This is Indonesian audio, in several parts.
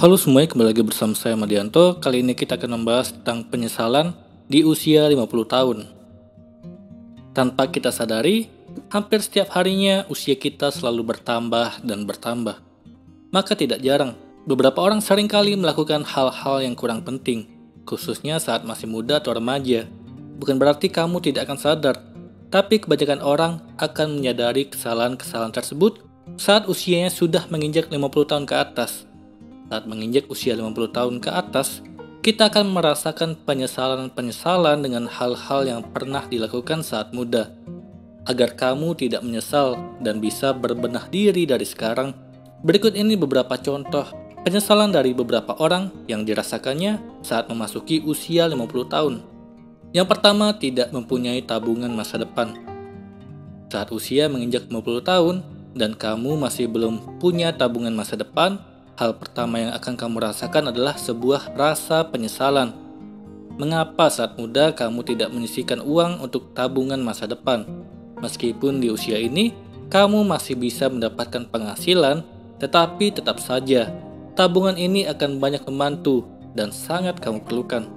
Halo semuanya, kembali lagi bersama saya Madianto. Kali ini kita akan membahas tentang penyesalan di usia 50 tahun. Tanpa kita sadari, hampir setiap harinya usia kita selalu bertambah dan bertambah. Maka tidak jarang, beberapa orang seringkali melakukan hal-hal yang kurang penting, khususnya saat masih muda atau remaja. Bukan berarti kamu tidak akan sadar, tapi kebanyakan orang akan menyadari kesalahan-kesalahan tersebut saat usianya sudah menginjak 50 tahun ke atas. Saat menginjak usia 50 tahun ke atas, kita akan merasakan penyesalan-penyesalan dengan hal-hal yang pernah dilakukan saat muda. Agar kamu tidak menyesal dan bisa berbenah diri dari sekarang, berikut ini beberapa contoh penyesalan dari beberapa orang yang dirasakannya saat memasuki usia 50 tahun. Yang pertama, tidak mempunyai tabungan masa depan. Saat usia menginjak 50 tahun dan kamu masih belum punya tabungan masa depan, hal pertama yang akan kamu rasakan adalah sebuah rasa penyesalan. Mengapa saat muda kamu tidak menyisihkan uang untuk tabungan masa depan? Meskipun di usia ini, kamu masih bisa mendapatkan penghasilan, tetapi tetap saja, tabungan ini akan banyak membantu dan sangat kamu perlukan.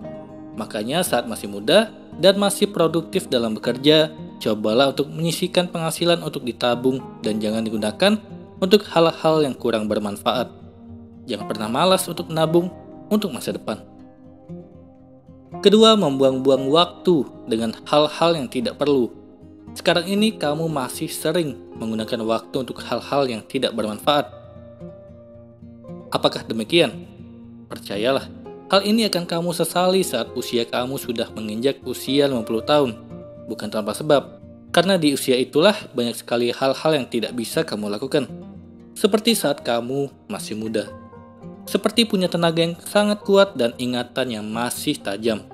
Makanya saat masih muda dan masih produktif dalam bekerja, cobalah untuk menyisihkan penghasilan untuk ditabung dan jangan digunakan untuk hal-hal yang kurang bermanfaat. Jangan pernah malas untuk menabung untuk masa depan. Kedua, membuang-buang waktu dengan hal-hal yang tidak perlu. Sekarang ini kamu masih sering menggunakan waktu untuk hal-hal yang tidak bermanfaat. Apakah demikian? Percayalah, hal ini akan kamu sesali saat usia kamu sudah menginjak usia 50 tahun. Bukan tanpa sebab, karena di usia itulah banyak sekali hal-hal yang tidak bisa kamu lakukan. Seperti saat kamu masih muda. Seperti punya tenaga yang sangat kuat dan ingatan yang masih tajam.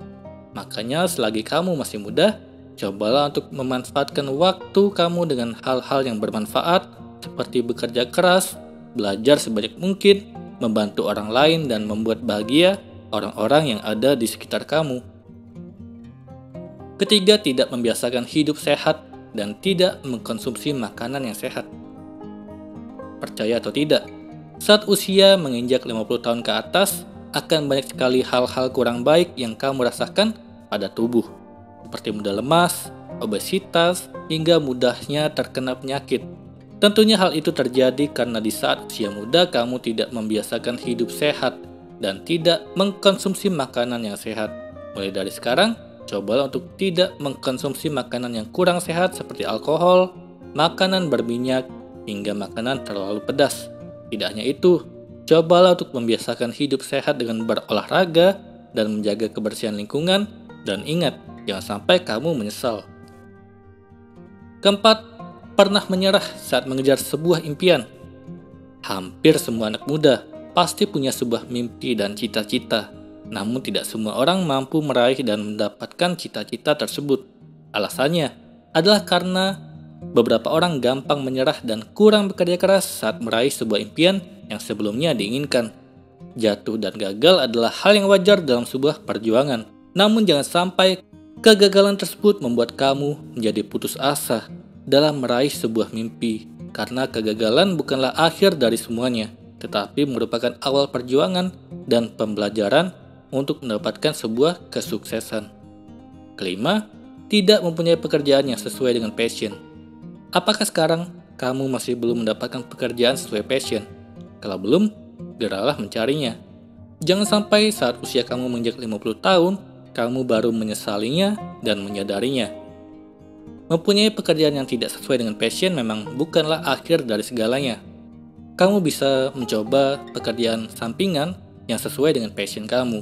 Makanya selagi kamu masih muda, cobalah untuk memanfaatkan waktu kamu dengan hal-hal yang bermanfaat seperti bekerja keras, belajar sebanyak mungkin, membantu orang lain dan membuat bahagia orang-orang yang ada di sekitar kamu. Ketiga, tidak membiasakan hidup sehat dan tidak mengkonsumsi makanan yang sehat. Percaya atau tidak, saat usia menginjak 50 tahun ke atas, akan banyak sekali hal-hal kurang baik yang kamu rasakan pada tubuh, seperti mudah lemas, obesitas, hingga mudahnya terkena penyakit. Tentunya hal itu terjadi karena di saat usia muda kamu tidak membiasakan hidup sehat dan tidak mengkonsumsi makanan yang sehat. Mulai dari sekarang, cobalah untuk tidak mengkonsumsi makanan yang kurang sehat seperti alkohol, makanan berminyak, hingga makanan terlalu pedas. Tidak hanya itu, cobalah untuk membiasakan hidup sehat dengan berolahraga dan menjaga kebersihan lingkungan, dan ingat, jangan sampai kamu menyesal. Keempat, pernah menyerah saat mengejar sebuah impian. Hampir semua anak muda pasti punya sebuah mimpi dan cita-cita, namun tidak semua orang mampu meraih dan mendapatkan cita-cita tersebut. Alasannya adalah karena beberapa orang gampang menyerah dan kurang bekerja keras saat meraih sebuah impian yang sebelumnya diinginkan. Jatuh dan gagal adalah hal yang wajar dalam sebuah perjuangan. Namun jangan sampai kegagalan tersebut membuat kamu menjadi putus asa dalam meraih sebuah mimpi. Karena kegagalan bukanlah akhir dari semuanya, tetapi merupakan awal perjuangan dan pembelajaran untuk mendapatkan sebuah kesuksesan. Kelima, tidak mempunyai pekerjaan yang sesuai dengan passion. Apakah sekarang kamu masih belum mendapatkan pekerjaan sesuai passion? Kalau belum, geralah mencarinya. Jangan sampai saat usia kamu menginjak 50 tahun, kamu baru menyesalinya dan menyadarinya. Mempunyai pekerjaan yang tidak sesuai dengan passion memang bukanlah akhir dari segalanya. Kamu bisa mencoba pekerjaan sampingan yang sesuai dengan passion kamu.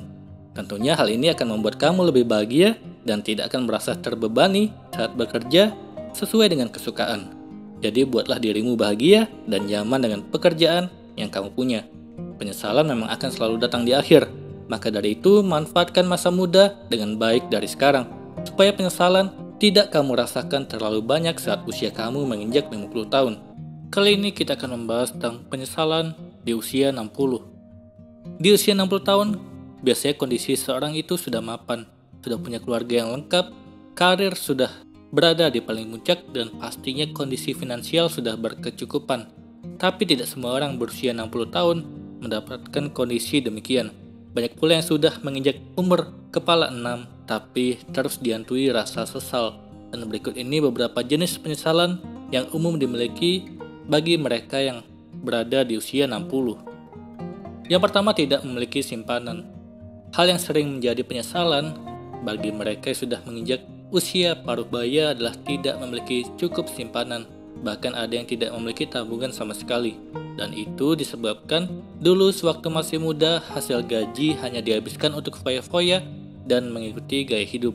Tentunya hal ini akan membuat kamu lebih bahagia dan tidak akan merasa terbebani saat bekerja sesuai dengan kesukaan. Jadi buatlah dirimu bahagia dan nyaman dengan pekerjaan yang kamu punya. Penyesalan memang akan selalu datang di akhir. Maka dari itu, manfaatkan masa muda dengan baik dari sekarang, supaya penyesalan tidak kamu rasakan terlalu banyak saat usia kamu menginjak 50 tahun. Kali ini kita akan membahas tentang penyesalan di usia 60. Di usia 60 tahun, biasanya kondisi seorang itu sudah mapan, sudah punya keluarga yang lengkap, karir sudah berada di paling puncak, dan pastinya kondisi finansial sudah berkecukupan. Tapi tidak semua orang berusia 60 tahun mendapatkan kondisi demikian. Banyak pula yang sudah menginjak umur kepala 6 tapi terus dihantui rasa sesal. Dan berikut ini beberapa jenis penyesalan yang umum dimiliki bagi mereka yang berada di usia 60. Yang pertama, tidak memiliki simpanan. Hal yang sering menjadi penyesalan bagi mereka yang sudah menginjak usia paruh baya adalah tidak memiliki cukup simpanan. Bahkan ada yang tidak memiliki tabungan sama sekali. Dan itu disebabkan dulu sewaktu masih muda hasil gaji hanya dihabiskan untuk foya-foya dan mengikuti gaya hidup.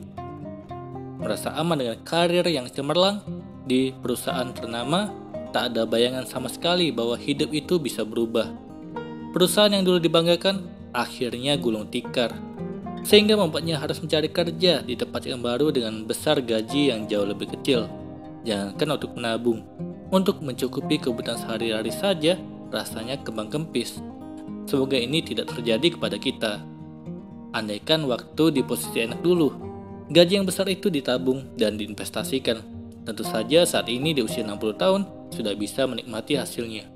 Merasa aman dengan karir yang cemerlang di perusahaan ternama, tak ada bayangan sama sekali bahwa hidup itu bisa berubah. Perusahaan yang dulu dibanggakan akhirnya gulung tikar, sehingga membuatnya harus mencari kerja di tempat yang baru dengan besar gaji yang jauh lebih kecil. Jangankan untuk menabung, untuk mencukupi kebutuhan sehari-hari saja rasanya kembang kempis. Semoga ini tidak terjadi kepada kita. Andaikan waktu di posisi enak dulu, gaji yang besar itu ditabung dan diinvestasikan. Tentu saja saat ini di usia 60 tahun sudah bisa menikmati hasilnya.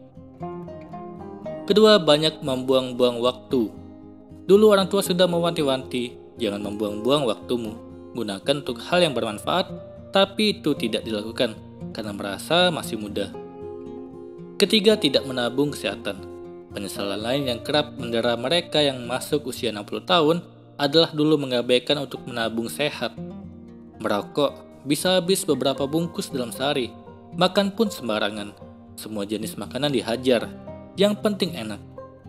Kedua, banyak membuang-buang waktu. Dulu orang tua sudah mewanti-wanti, jangan membuang-buang waktumu. Gunakan untuk hal yang bermanfaat, tapi itu tidak dilakukan karena merasa masih muda. Ketiga, tidak menabung kesehatan. Penyesalan lain yang kerap mendera mereka yang masuk usia 60 tahun adalah dulu mengabaikan untuk menabung sehat. Merokok bisa habis beberapa bungkus dalam sehari, makan pun sembarangan. Semua jenis makanan dihajar, yang penting enak.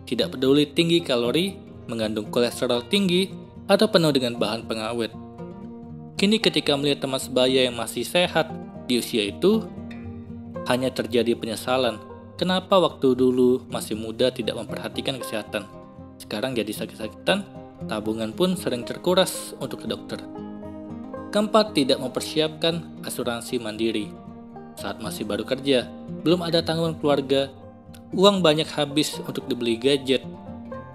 Tidak peduli tinggi kalori, mengandung kolesterol tinggi, atau penuh dengan bahan pengawet. Kini ketika melihat teman sebaya yang masih sehat di usia itu, hanya terjadi penyesalan. Kenapa waktu dulu masih muda tidak memperhatikan kesehatan? Sekarang jadi sakit-sakitan, tabungan pun sering terkuras untuk ke dokter. Keempat, tidak mempersiapkan asuransi mandiri. Saat masih baru kerja, belum ada tanggungan keluarga, uang banyak habis untuk dibeli gadget,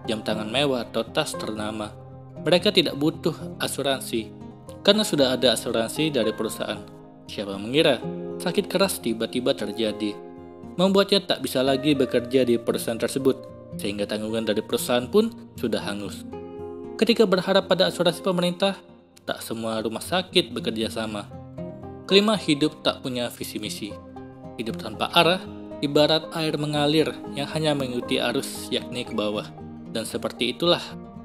jam tangan mewah atau tas ternama. Mereka tidak butuh asuransi, karena sudah ada asuransi dari perusahaan. Siapa mengira sakit keras tiba-tiba terjadi, membuatnya tak bisa lagi bekerja di perusahaan tersebut, sehingga tanggungan dari perusahaan pun sudah hangus. Ketika berharap pada asuransi pemerintah, tak semua rumah sakit bekerja sama. Kelima, hidup tak punya visi misi. Hidup tanpa arah, ibarat air mengalir yang hanya mengikuti arus, yakni ke bawah. Dan seperti itulah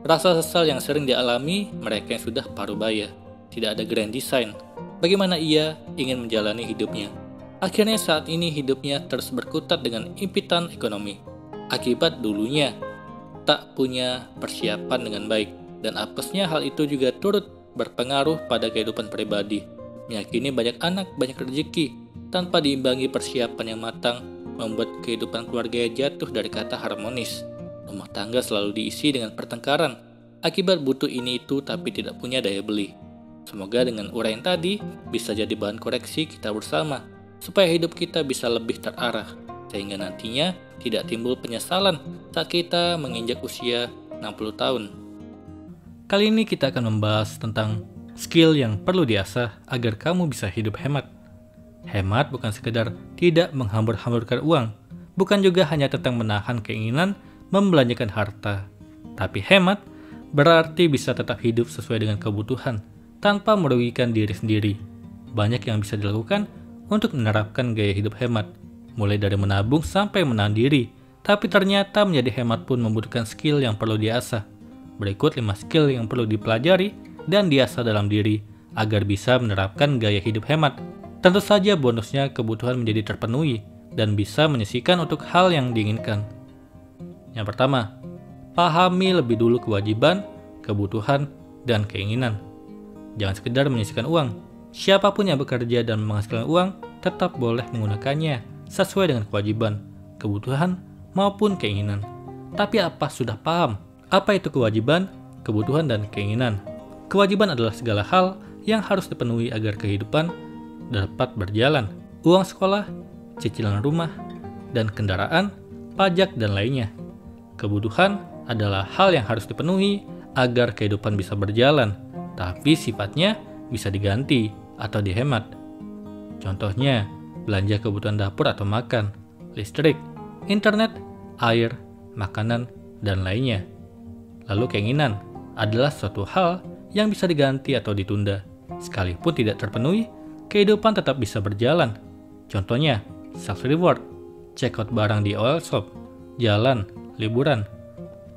rasa sesal yang sering dialami mereka yang sudah paruh baya. Tidak ada grand design bagaimana ia ingin menjalani hidupnya. Akhirnya saat ini hidupnya terus berkutat dengan impitan ekonomi. Akibat dulunya tak punya persiapan dengan baik. Dan apesnya hal itu juga turut berpengaruh pada kehidupan pribadi. Meyakini banyak anak, banyak rezeki, tanpa diimbangi persiapan yang matang, membuat kehidupan keluarga jatuh dari kata harmonis. Rumah tangga selalu diisi dengan pertengkaran, akibat butuh ini itu tapi tidak punya daya beli. Semoga dengan uraian tadi bisa jadi bahan koreksi kita bersama, supaya hidup kita bisa lebih terarah, sehingga nantinya tidak timbul penyesalan saat kita menginjak usia 60 tahun. Kali ini kita akan membahas tentang skill yang perlu diasah agar kamu bisa hidup hemat. Hemat bukan sekedar tidak menghambur-hamburkan uang, bukan juga hanya tentang menahan keinginan membelanjakan harta. Tapi hemat berarti bisa tetap hidup sesuai dengan kebutuhan, tanpa merugikan diri sendiri. Banyak yang bisa dilakukan untuk menerapkan gaya hidup hemat, mulai dari menabung sampai menahan diri. Tapi ternyata menjadi hemat pun membutuhkan skill yang perlu diasah. Berikut 5 skill yang perlu dipelajari dan diasah dalam diri agar bisa menerapkan gaya hidup hemat. Tentu saja bonusnya kebutuhan menjadi terpenuhi dan bisa menyisihkan untuk hal yang diinginkan. Yang pertama, pahami lebih dulu kewajiban, kebutuhan, dan keinginan. Jangan sekedar menyisihkan uang. Siapapun yang bekerja dan menghasilkan uang tetap boleh menggunakannya sesuai dengan kewajiban, kebutuhan, maupun keinginan. Tapi apa sudah paham? Apa itu kewajiban, kebutuhan, dan keinginan? Kewajiban adalah segala hal yang harus dipenuhi agar kehidupan dapat berjalan. Uang sekolah, cicilan rumah, dan kendaraan, pajak, dan lainnya. Kebutuhan adalah hal yang harus dipenuhi agar kehidupan bisa berjalan, tapi sifatnya bisa diganti atau dihemat. Contohnya, belanja kebutuhan dapur atau makan, listrik, internet, air, makanan, dan lainnya. Lalu keinginan adalah suatu hal yang bisa diganti atau ditunda. Sekalipun tidak terpenuhi, kehidupan tetap bisa berjalan. Contohnya, self-reward, check out barang di OL shop, jalan, liburan.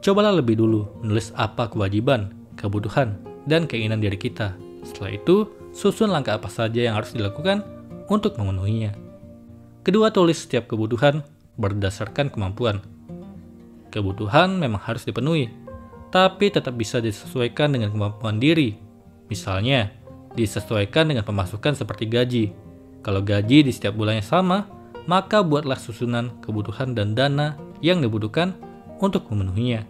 Cobalah lebih dulu menulis apa kewajiban, kebutuhan, dan keinginan diri kita. Setelah itu, susun langkah apa saja yang harus dilakukan untuk memenuhinya. Kedua, tulis setiap kebutuhan berdasarkan kemampuan. Kebutuhan memang harus dipenuhi, tapi tetap bisa disesuaikan dengan kemampuan diri. Misalnya, disesuaikan dengan pemasukan seperti gaji. Kalau gaji di setiap bulannya sama, maka buatlah susunan kebutuhan dan dana yang dibutuhkan untuk memenuhinya.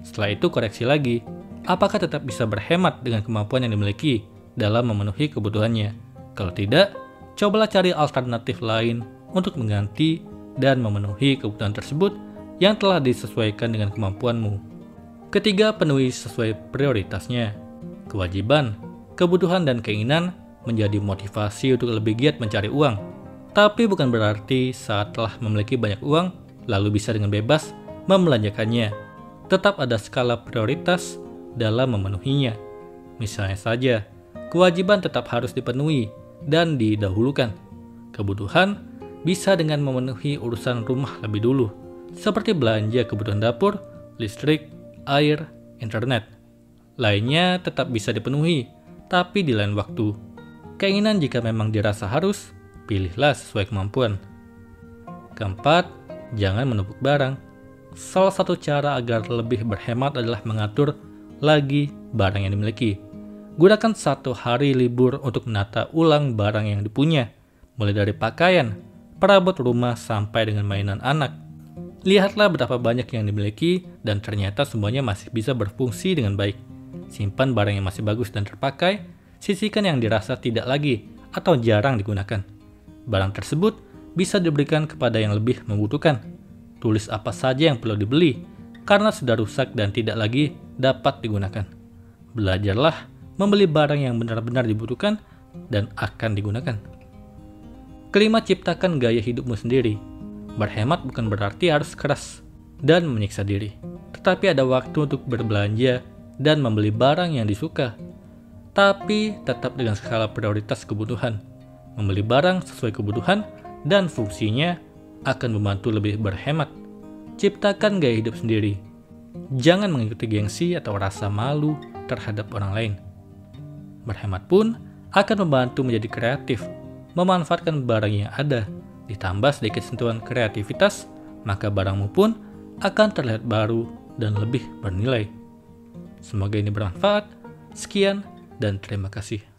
Setelah itu koreksi lagi, apakah tetap bisa berhemat dengan kemampuan yang dimiliki dalam memenuhi kebutuhannya. Kalau tidak, cobalah cari alternatif lain untuk mengganti dan memenuhi kebutuhan tersebut yang telah disesuaikan dengan kemampuanmu. Ketiga, penuhi sesuai prioritasnya. Kewajiban, kebutuhan, dan keinginan menjadi motivasi untuk lebih giat mencari uang. Tapi bukan berarti saat telah memiliki banyak uang, lalu bisa dengan bebas membelanjakannya. Tetap ada skala prioritas dalam memenuhinya. Misalnya saja, kewajiban tetap harus dipenuhi dan didahulukan. Kebutuhan bisa dengan memenuhi urusan rumah lebih dulu, seperti belanja kebutuhan dapur, listrik, air, internet. Lainnya tetap bisa dipenuhi, tapi di lain waktu. Keinginan jika memang dirasa harus, pilihlah sesuai kemampuan. Keempat, jangan menumpuk barang. Salah satu cara agar lebih berhemat adalah mengatur lagi barang yang dimiliki. Gunakan satu hari libur untuk menata ulang barang yang dipunya, mulai dari pakaian, perabot rumah, sampai dengan mainan anak. Lihatlah berapa banyak yang dimiliki dan ternyata semuanya masih bisa berfungsi dengan baik. Simpan barang yang masih bagus dan terpakai, sisihkan yang dirasa tidak lagi atau jarang digunakan. Barang tersebut bisa diberikan kepada yang lebih membutuhkan. Tulis apa saja yang perlu dibeli karena sudah rusak dan tidak lagi dapat digunakan. Belajarlah membeli barang yang benar-benar dibutuhkan dan akan digunakan. Kelima, ciptakan gaya hidupmu sendiri. Berhemat bukan berarti harus keras dan menyiksa diri, tetapi ada waktu untuk berbelanja dan membeli barang yang disuka. Tapi tetap dengan skala prioritas kebutuhan. Membeli barang sesuai kebutuhan dan fungsinya akan membantu lebih berhemat. Ciptakan gaya hidup sendiri. Jangan mengikuti gengsi atau rasa malu terhadap orang lain. Berhemat pun akan membantu menjadi kreatif, memanfaatkan barang yang ada, ditambah sedikit sentuhan kreativitas, maka barangmu pun akan terlihat baru dan lebih bernilai. Semoga ini bermanfaat. Sekian dan terima kasih.